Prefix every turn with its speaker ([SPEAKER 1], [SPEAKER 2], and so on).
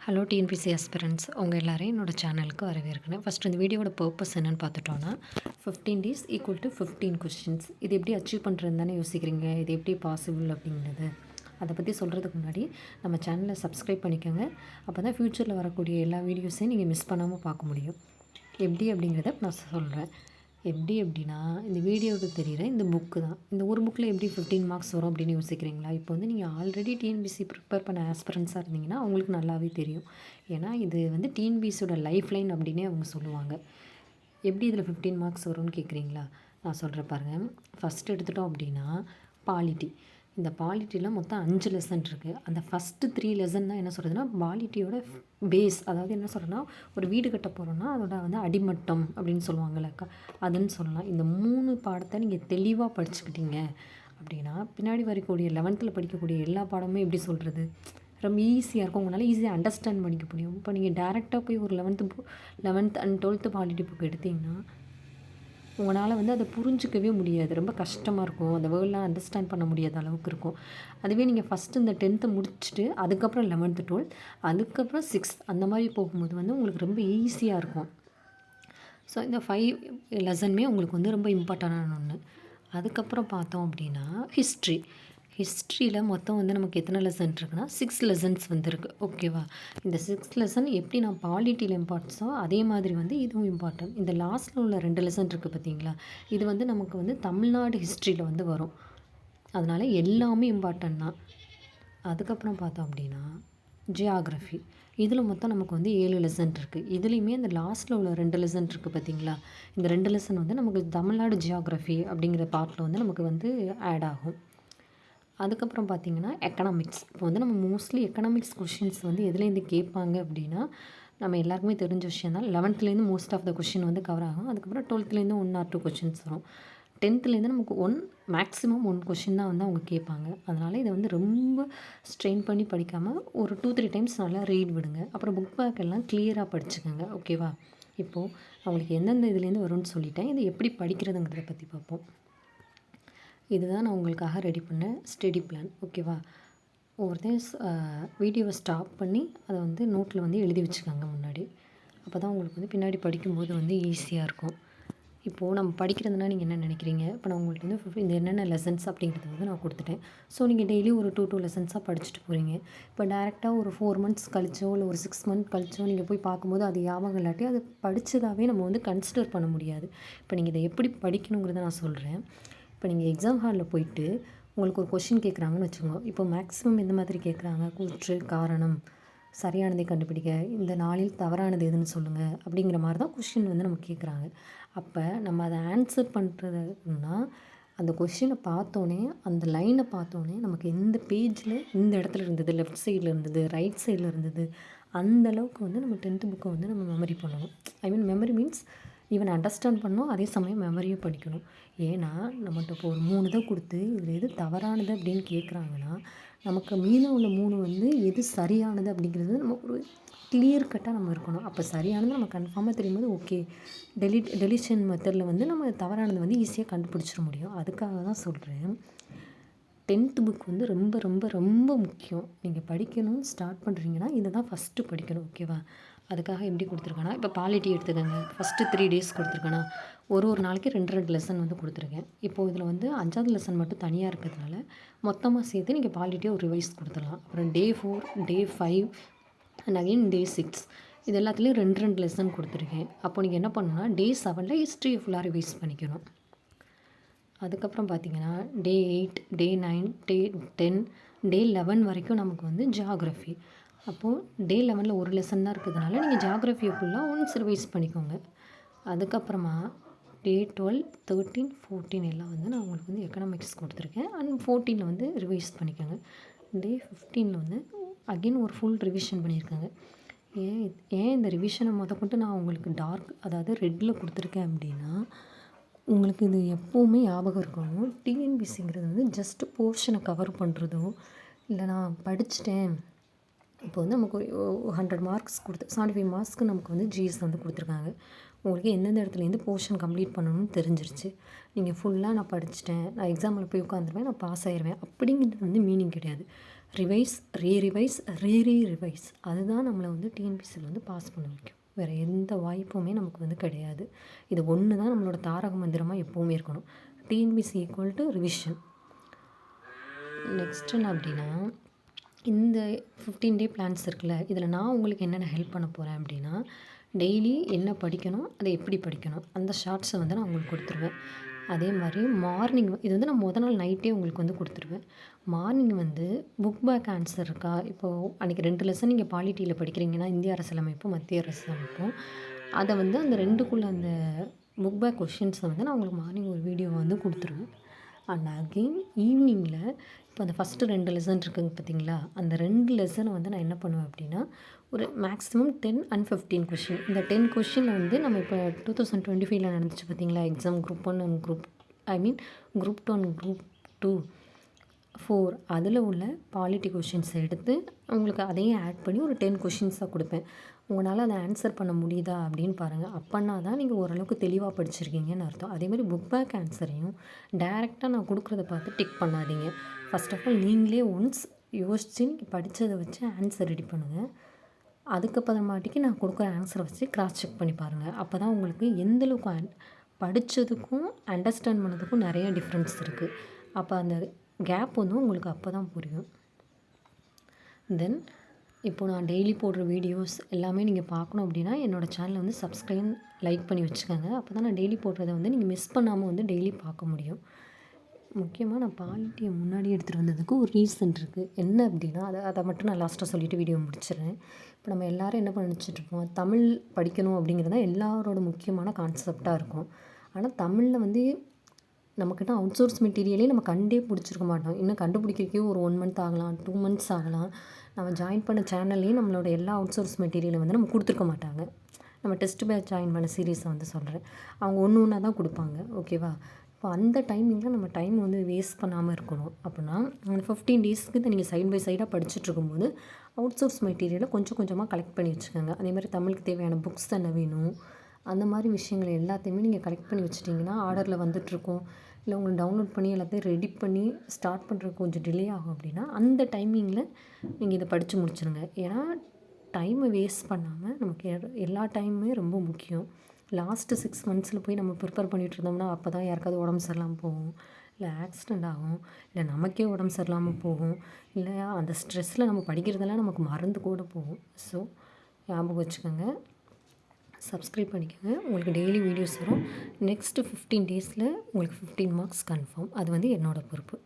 [SPEAKER 1] Hello TNPSC aspirants உங்கள் எல்லாரையும் என்னோட சேனலுக்கு வரவேற்கிறேன். ஃபஸ்ட்டு இந்த வீடியோட பர்பஸ் என்னென்னு பார்த்துட்டோன்னா 15 டேஸ் ஈக்குவல் டு 15 கொஸ்டின்ஸ். இது எப்படி அச்சீவ் பண்ணுறதுன்னு தானே யோசிக்கிறீங்க. இது எப்படி பாசிபிள் அப்படிங்கிறது அதை பற்றி சொல்கிறதுக்கு முன்னாடி நம்ம சேனலை சப்ஸ்கிரைப் பண்ணிக்கோங்க. அப்போ தான் ஃப்யூச்சரில் வரக்கூடிய எல்லா வீடியோஸையும் நீங்கள் மிஸ் பண்ணாமல் பார்க்க முடியும். எப்படி அப்படிங்கிறத நான் சொல்கிறேன். எப்படி அப்படின்னா இந்த வீடியோவுக்கு தெரிகிற இந்த புக்கு தான். இந்த ஒரு புக்கில் எப்படி 15 மார்க்ஸ் வரும் அப்படின்னு யோசிக்கிறீங்களா? இப்போ வந்து நீங்கள் ஆல்ரெடி டிஎன்பிசி ப்ரிப்பேர் பண்ண ஆஸ்பிரன்ஸாக இருந்தீங்கன்னா அவங்களுக்கு நல்லாவே தெரியும். ஏன்னா இது வந்து டிஎன்பிசியோட லைஃப் லைன் அப்படின்னே அவங்க சொல்லுவாங்க. எப்படி இதில் 15 மார்க்ஸ் வரும்னு கேட்குறீங்களா? நான் சொல்கிறேன் பாருங்கள். ஃபஸ்ட்டு எடுத்துட்டோம் அப்படின்னா பாலிட்டி. இந்த பாலிட்டியில் மொத்தம் 5 லெசன் இருக்குது. அந்த ஃபஸ்ட்டு 3 லெசன் தான் என்ன சொல்கிறதுனா பாலிட்டியோட பேஸ். அதாவது என்ன சொல்கிறேன்னா ஒரு வீடு கட்ட போகிறோன்னா அதோட வந்து அடிமட்டம் அப்படின்னு சொல்லுவாங்கல்லக்கா, அதுன்னு சொல்லலாம். இந்த 3 பாடத்தை நீங்கள் தெளிவாக படிச்சுக்கிட்டீங்க அப்படின்னா பின்னாடி வரக்கூடிய 11th படிக்கக்கூடிய எல்லா பாடமுமே எப்படி சொல்கிறது ரொம்ப ஈஸியாக இருக்கும். உங்களால் ஈஸியாக அண்டர்ஸ்டாண்ட் பண்ணிக்க முடியும். இப்போ நீங்கள் டேரெக்டாக போய் ஒரு 11th and 12th polity book எடுத்திங்கன்னா உங்களால் வந்து அதை புரிஞ்சிக்கவே முடியாது. ரொம்ப கஷ்டமாக இருக்கும். அந்த வேர்ட்லாம் அண்டர்ஸ்டாண்ட் பண்ண முடியாத அளவுக்கு இருக்கும். அதுவே நீங்கள் ஃபஸ்ட்டு இந்த 10th முடிச்சுட்டு அதுக்கப்புறம் 11th 12th அதுக்கப்புறம் 6th அந்த மாதிரி போகும்போது வந்து உங்களுக்கு ரொம்ப ஈஸியாக இருக்கும். ஸோ இந்த 5 லெசனுமே உங்களுக்கு வந்து ரொம்ப இம்பார்ட்டண்டான ஒன்று. அதுக்கப்புறம் பார்த்தோம் அப்படின்னா ஹிஸ்ட்ரியில் மொத்தம் வந்து நமக்கு எத்தனை லெசன் இருக்குன்னா 6 லெசன்ஸ் வந்துருக்கு. ஓகேவா? இந்த 6 லெசன் எப்படி நான் பாலிட்டியில் இம்பார்ட்டன்ஸோ அதே மாதிரி வந்து இதுவும் இம்பார்ட்டன்ட். இந்த லாஸ்ட்டில் உள்ள 2 லெசன் இருக்குது பார்த்தீங்களா, இது வந்து நமக்கு வந்து தமிழ்நாடு ஹிஸ்ட்ரியில் வந்து வரும். அதனால் எல்லாமே இம்பார்ட்டன்ட் தான். அதுக்கப்புறம் பார்த்தோம் அப்படின்னா ஜியாகிரஃபி. இதில் மொத்தம் நமக்கு வந்து 7 லெசன் இருக்குது. இதுலேயுமே இந்த லாஸ்ட்டில் உள்ள 2 லெசன் இருக்குது பார்த்தீங்களா, இந்த 2 லெசன் வந்து நமக்கு தமிழ்நாடு ஜியாகிரஃபி அப்படிங்கிற பார்ட்டில் வந்து நமக்கு வந்து ஆட் ஆகும். அதுக்கப்புறம் பார்த்திங்கன்னா எக்கனாமிக்ஸ். இப்போ வந்து நம்ம மோஸ்ட்லி எக்கனாமிக்ஸ் கொஷின்ஸ் வந்து எதுலேருந்து கேட்பாங்க அப்படின்னா நம்ம எல்லாருக்குமே தெரிஞ்ச விஷயம் தான். 11th most of the question வந்து கவர் ஆகும். அதுக்கப்புறம் 12th 1 or 2 கொஷின்ஸ் வரும். 10th நமக்கு மேக்ஸிமம் 1 கொஷின் தான் வந்து அவங்க கேட்பாங்க. அதனால் இதை வந்து ரொம்ப ஸ்ட்ரெயின் பண்ணி படிக்காமல் ஒரு 2-3 டைம்ஸ் நல்லா ரீட் விடுங்க. அப்புறம் புக் பேக் எல்லாம் கிளியராக படிச்சுக்கோங்க. ஓகேவா? இப்போது அவங்களுக்கு எந்தெந்த இதுலேருந்து வரும்னு சொல்லிட்டேன். இதை எப்படி படிக்கிறதுங்கிறத பற்றி பார்ப்போம். இதுதான் நான் உங்களுக்காக ரெடி பண்ண ஸ்டடி பிளான். ஓகேவா? ஒவ்வொருத்தையும் வீடியோவை ஸ்டாப் பண்ணி அதை வந்து நோட்டில் வந்து எழுதி வச்சுக்கோங்க முன்னாடி. அப்போ தான் உங்களுக்கு வந்து பின்னாடி படிக்கும்போது வந்து ஈஸியாக இருக்கும். இப்போது நம்ம படிக்கிறதுனா நீங்கள் என்ன நினைக்கிறீங்க? இப்போ நான் உங்கள்கிட்ட வந்து இந்த என்னென்ன லெசன்ஸ் அப்படிங்கிறது வந்து நான் கொடுத்துட்டேன். ஸோ நீங்கள் டெய்லி ஒரு 2 லெசன்ஸாக படிச்சுட்டு போகிறீங்க. இப்போ டேரெக்டாக ஒரு 4 months கழிச்சோ இல்லை ஒரு 6 month கழிச்சோ நீங்கள் போய் பார்க்கும்போது அது ஞாபகம் இல்லாட்டி அது படித்ததாகவே நம்ம வந்து கன்சிடர் பண்ண முடியாது. இப்போ நீங்கள் இதை எப்படி படிக்கணுங்கிறத நான் சொல்கிறேன். இப்போ நீங்கள் எக்ஸாம் ஹாலில் போயிட்டு உங்களுக்கு ஒரு கொஷின் கேட்குறாங்கன்னு வச்சுக்கோங்க. இப்போ மேக்ஸிமம் எந்த மாதிரி கேட்குறாங்க, கூற்று காரணம் சரியானதை கண்டுபிடிக்க, இந்த நாளில் தவறானது எதுன்னு சொல்லுங்கள் அப்படிங்கிற மாதிரி தான் கொஷின் வந்து நமக்கு கேட்குறாங்க. அப்போ நம்ம அதை ஆன்சர் பண்ணுறதுன்னா அந்த கொஷினை பார்த்தோன்னே அந்த லைனை பார்த்தோன்னே நமக்கு எந்த பேஜில் இந்த இடத்துல இருந்தது, லெஃப்ட் சைடில் இருந்தது, ரைட் சைடில் இருந்தது, அந்தளவுக்கு வந்து நம்ம 10th புக்கை வந்து நம்ம மெமரி பண்ணணும். ஐ மீன் மெமரி மீன்ஸ் ஈவன் அண்டர்ஸ்டாண்ட் பண்ணணும், அதே சமயம் மெமரியும் படிக்கணும். ஏன்னா நம்மகிட்ட இப்போ ஒரு 3 இதை கொடுத்து இதில் எது தவறானது அப்படின்னு கேட்குறாங்கன்னா நமக்கு மீதம் உள்ள 3 வந்து எது சரியானது அப்படிங்கிறது நம்ம ஒரு கிளியர் கட்டாக நம்ம இருக்கணும். அப்போ சரியானது நம்ம கன்ஃபார்மாக தெரியும்போது ஓகே டெலிஷன் மெத்தடில் வந்து நம்ம தவறானது வந்து ஈஸியாக கண்டுபிடிச்சிட முடியும். அதுக்காக தான் சொல்கிறேன். 10th புக் வந்து ரொம்ப ரொம்ப ரொம்ப முக்கியம். நீங்கள் படிக்கணும் ஸ்டார்ட் பண்ணுறீங்கன்னா இதை தான் ஃபஸ்ட்டு படிக்கணும். ஓகேவா? அதுக்காக எப்படி கொடுத்துருக்கேன்னா இப்போ பாலிட்டி எடுத்துக்கோங்க. ஃபஸ்ட்டு 3 days கொடுத்துருக்கேன்னா ஒரு நாளைக்கு 2 லெசன் வந்து கொடுத்துருக்கேன். இப்போது இதில் வந்து 5வது லெசன் மட்டும் தனியாக இருக்கிறதுனால மொத்தமாக சேர்த்து நீங்கள் பாலிட்டியை ஒரு ரிவைஸ் கொடுத்துடலாம். அப்புறம் Day 4 Day 5 and again Day 6 இது எல்லாத்துலேயும் 2 லெசன் கொடுத்துருக்கேன். அப்போ நீங்கள் என்ன பண்ணணும்னா Day 7 ஹிஸ்ட்ரியை ஃபுல்லாக ரிவைஸ் பண்ணிக்கணும். அதுக்கப்புறம் பார்த்தீங்கன்னா Day 8 Day 9 Day 10 Day 11 வரைக்கும் நமக்கு வந்து ஜியாகிரஃபி. அப்போது Day 11 ஒரு லெசன் தான் இருக்கிறதுனால நீங்கள் ஜியாகிரஃபியை ஃபுல்லாக ஒன்ஸ் ரிவைஸ் பண்ணிக்கோங்க. அதுக்கப்புறமா Day 12 13 14 எல்லாம் வந்து நான் உங்களுக்கு வந்து எக்கனாமிக்ஸ் கொடுத்துருக்கேன். அண்ட் 14 வந்து ரிவைஸ் பண்ணிக்கோங்க. Day 15 வந்து அகெயின் ஒரு ஃபுல் ரிவிஷன் பண்ணியிருக்காங்க. ஏன் இந்த ரிவிஷனை முதற்கொண்டு நான் உங்களுக்கு டார்க் அதாவது ரெட்டில் கொடுத்துருக்கேன் அப்படின்னா உங்களுக்கு இது எப்போவுமே ஞாபகம் இருக்கணும். டிஎன்பிசிங்கிறது வந்து ஜஸ்ட் போர்ஷனை கவர் பண்ணுறதோ இல்லை நான் படிச்சுட்டேன். இப்போ வந்து நமக்கு 100 மார்க்ஸ் 75 மார்க்ஸ்க்கு நமக்கு வந்து ஜிஎஸ் வந்து கொடுத்துருக்காங்க. உங்களுக்கு எந்தெந்த இடத்துலேருந்து போர்ஷன் கம்ப்ளீட் பண்ணணும்னு தெரிஞ்சிருச்சு. நீங்கள் ஃபுல்லாக நான் படிச்சுட்டேன், நான் எக்ஸாமில் போய் உட்காந்துருவேன், நான் பாஸ் ஆயிடுவேன் அப்படிங்கிறது வந்து மீனிங் கிடையாது. ரிவைஸ், ரிவைஸ் அதுதான் நம்மளை வந்து டிஎன்பிசியில் வந்து பாஸ் பண்ண வைக்கும். வேறு எந்த வாய்ப்புமே நமக்கு வந்து கிடையாது. இது ஒன்று தான் நம்மளோட தாரக மந்திரமாக எப்போவுமே இருக்கணும். TNPSC equal to revision. Next என்ன அப்படின்னா, இந்த 15 டே பிளான்ஸ் இருக்குல்ல, இதில் நான் உங்களுக்கு என்னென்ன ஹெல்ப் பண்ண போகிறேன் அப்படின்னா, டெய்லி என்ன படிக்கணும், அதை எப்படி படிக்கணும், அந்த ஷார்ட்ஸை வந்து நான் உங்களுக்கு கொடுத்துருவேன். அதே மாதிரி மார்னிங் இது வந்து நான் நாள் நைட்டே உங்களுக்கு வந்து கொடுத்துருவேன். மார்னிங் வந்து புக் பேக் ஆன்சர் இருக்கா, இப்போது அன்றைக்கி 2 லெசன் நீங்கள் பாலிட்டியில் படிக்கிறீங்கன்னா, இந்திய அரசியலமைப்பும் மத்திய அரசியலமைப்பும், அதை வந்து அந்த 2க்குள்ள அந்த புக் பேக் கொஷின்ஸை வந்து நான் உங்களுக்கு மார்னிங் ஒரு வீடியோ வந்து கொடுத்துருவேன். அண்ட் அகெயின் ஈவினிங்கில் இப்போ அந்த ஃபஸ்ட்டு 2 லெசன் இருக்குங்க பார்த்தீங்களா, அந்த 2 லெசனை வந்து நான் என்ன பண்ணுவேன் அப்படின்னா, ஒரு மேக்ஸிமம் 10 and 15 கொஷின். இந்த 10 கொஷினில் வந்து நம்ம இப்போ 2025 நடந்துச்சு பார்த்தீங்களா exam group 1 and group group 2 and group 2, 4 அதில் உள்ள பாலிட்டி கொஷின்ஸை எடுத்து உங்களுக்கு அதையும் ஆட் பண்ணி ஒரு 10 கொஷின்ஸாக கொடுப்பேன். உங்களால் அதை ஆன்சர் பண்ண முடியுதா அப்படின்னு பாருங்கள். அப்போனா தான் நீங்கள் ஓரளவுக்கு தெளிவாக படிச்சிருக்கீங்கன்னு அர்த்தம். அதேமாதிரி புக் பேக் ஆன்சரையும் டைரெக்டாக நான் கொடுக்குறத பார்த்து டிக் பண்ணாதீங்க. ஃபர்ஸ்ட் ஆஃப் ஆல் நீங்களே ஒன்ஸ் யோசித்து படித்ததை வச்சு ஆன்சர் ரெடி பண்ணுங்கள். அதுக்கப்புறமாட்டிக்கு நான் கொடுக்குற ஆன்சரை வச்சு கிராஸ் செக் பண்ணி பாருங்கள். அப்போ தான் உங்களுக்கு எந்தளவுக்கு படித்ததுக்கும் அண்டர்ஸ்டாண்ட் பண்ணதுக்கும் நிறைய டிஃப்ரென்ஸ் இருக்குது. அப்போ அந்த கேப் வந்து உங்களுக்கு அப்போ தான் புரியும். தென் இப்போது நான் டெய்லி போடுற வீடியோஸ் எல்லாமே நீங்கள் பார்க்கணும் அப்படின்னா என்னோடய சேனலை வந்து சப்ஸ்கிரைப், லைக் பண்ணி வச்சுக்கோங்க. அப்போ தான் நான் டெய்லி போடுறத வந்து நீங்கள் மிஸ் பண்ணாமல் வந்து டெய்லி பார்க்க முடியும். முக்கியமாக நான் பாலிட்டியை முன்னாடி எடுத்துகிட்டு வந்ததுக்கு ஒரு ரீசன் இருக்குது. என்ன அப்படின்னா, அதை மட்டும் நான் லாஸ்ட்டாக சொல்லிவிட்டு வீடியோ முடிச்சிடுறேன். இப்போ நம்ம எல்லோரும் என்ன நினச்சிட்ருப்போம், தமிழ் படிக்கணும் அப்படிங்கிறது தான் எல்லாரோட முக்கியமான கான்செப்டாக இருக்கும். ஆனால் தமிழில் வந்து நம்மக்கிட்ட அவுட் சோர்ஸ் மெட்டீரியலே நம்ம கண்டே பிடிச்சிருக்க மாட்டோம். இன்னும் கண்டுபிடிக்கிறதுக்கே ஒரு 1 மந்த் ஆகலாம், 2 மந்த்ஸ் ஆகலாம். நம்ம ஜாயின் பண்ண சேனல்லேயே நம்மளோட எல்லா அவுட் சோர்ஸ் மெட்டீரியலை வந்து நம்ம கொடுத்துருக்க மாட்டாங்க. நம்ம டெஸ்ட் பேட்ச் ஜாயின் பண்ண சீரீஸை வந்து சொல்கிறேன். அவங்க ஒன்று ஒன்றா தான் கொடுப்பாங்க. ஓகேவா? இப்போ அந்த டைமிங்கில் நம்ம டைம் வந்து வேஸ்ட் பண்ணாமல் இருக்கணும். அப்படின்னா அந்த 15 டேஸ்க்கு இதை நீங்கள் சைட் பை சைடாக படிச்சுட்ருக்கும்போது அவுட் சோர்ஸ் மெட்டீரியலை கொஞ்சம் கொஞ்சமாக கலெக்ட் பண்ணி வச்சுக்கோங்க. அதேமாதிரி தமிழுக்கு தேவையான புக்ஸ் என்ன வேணும், அந்த மாதிரி விஷயங்கள் எல்லாத்தையுமே நீங்கள் கலெக்ட் பண்ணி வச்சுட்டிங்கன்னா ஆர்டரில் வந்துட்டுருக்கும். இல்லை உங்களுக்கு டவுன்லோட் பண்ணி எல்லாத்தையும் ரெடி பண்ணி ஸ்டார்ட் பண்ணுறதுக்கு கொஞ்சம் டிலே ஆகும். அப்படின்னா அந்த டைமிங்கில் நீங்கள் இதை படித்து முடிச்சுருங்க. ஏன்னா டைமை வேஸ்ட் பண்ணாமல் நமக்கு எல்லா டைமுமே ரொம்ப முக்கியம். லாஸ்ட்டு 6 மந்த்ஸில் போய் நம்ம ப்ரிப்பேர் பண்ணிகிட்டு இருந்தோம்னா அப்போ தான் யாருக்காவது உடம்பு சரியில்லாமல் போகும், இல்லை ஆக்சிடெண்ட் ஆகும், இல்லை நமக்கே உடம்பு சரியில்லாமல் போகும், இல்லை அந்த ஸ்ட்ரெஸ்ஸில் நம்ம படிக்கிறதெல்லாம் நமக்கு மறந்து கூட போகும். ஸோ ஞாபகம் வச்சுக்கோங்க, சப்ஸ்கிரைப் பண்ணிக்கோங்க. உங்களுக்கு டெய்லி வீடியோஸ் வரும். நெக்ஸ்ட்டு 15 டேஸில் உங்களுக்கு 15 மார்க்ஸ் கன்ஃபார்ம். அது வந்து என்னோடய பொறுப்பு.